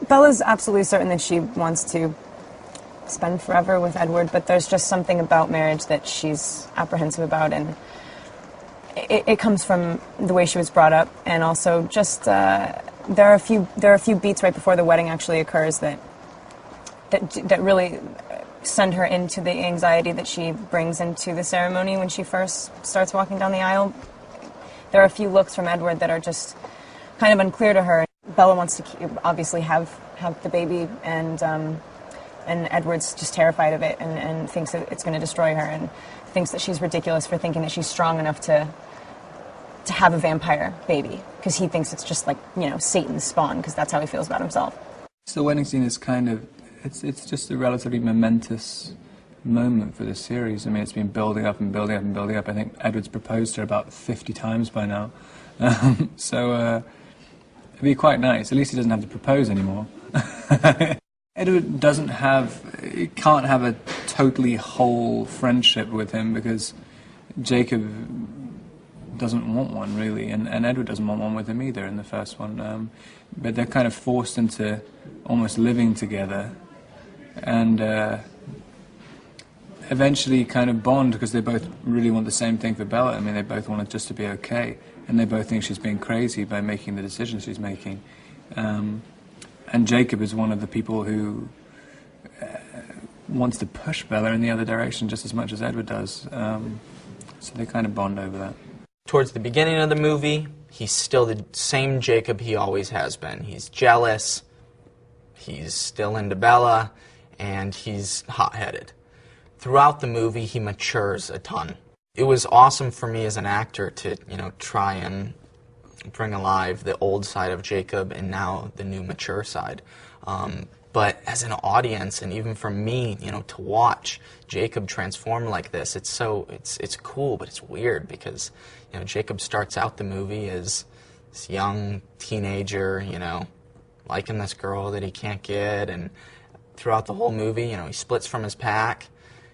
Bella's absolutely certain that she wants to spend forever with Edward, but there's just something about marriage that she's apprehensive about, and it comes from the way she was brought up, and also just there are a few beats right before the wedding actually occurs that really send her into the anxiety that she brings into the ceremony when she first starts walking down the aisle. There are a few looks from Edward that are just kind of unclear to her. Bella wants to obviously have the baby, and Edward's just terrified of it and thinks that it's going to destroy her, and thinks that she's ridiculous for thinking that she's strong enough to have a vampire baby, because he thinks it's just like, you know, Satan's spawn, because that's how he feels about himself. So the wedding scene is kind of, it's just a relatively momentous moment for the series. I mean, it's been building up and building up and building up. I think Edward's proposed to her about 50 times by now. So it'd be quite nice. At least he doesn't have to propose anymore. Edward can't have a totally whole friendship with him, because Jacob doesn't want one, really, and Edward doesn't want one with him either in the first one. But they're kind of forced into almost living together, and eventually kind of bond, because they both really want the same thing for Bella. I mean, they both want it just to be okay, and they both think she's being crazy by making the decisions she's making. And Jacob is one of the people who wants to push Bella in the other direction just as much as Edward does. So they kind of bond over that. Towards the beginning of the movie, he's still the same Jacob he always has been. He's jealous, he's still into Bella, and he's hot-headed. Throughout the movie, he matures a ton. It was awesome for me as an actor to, you know, try and bring alive the old side of Jacob and now the new mature side. But as an audience, and even for me, you know, to watch Jacob transform like this, it's cool, but it's weird, because, you know, Jacob starts out the movie as this young teenager, you know, liking this girl that he can't get, and throughout the whole movie, you know, he splits from his pack.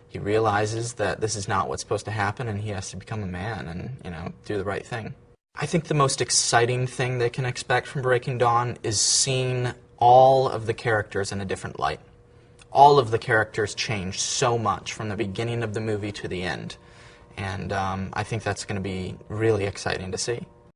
He realizes that this is not what's supposed to happen, and he has to become a man and, you know, do the right thing. I think the most exciting thing they can expect from Breaking Dawn is seeing all of the characters in a different light. All of the characters change so much from the beginning of the movie to the end. And I think that's going to be really exciting to see.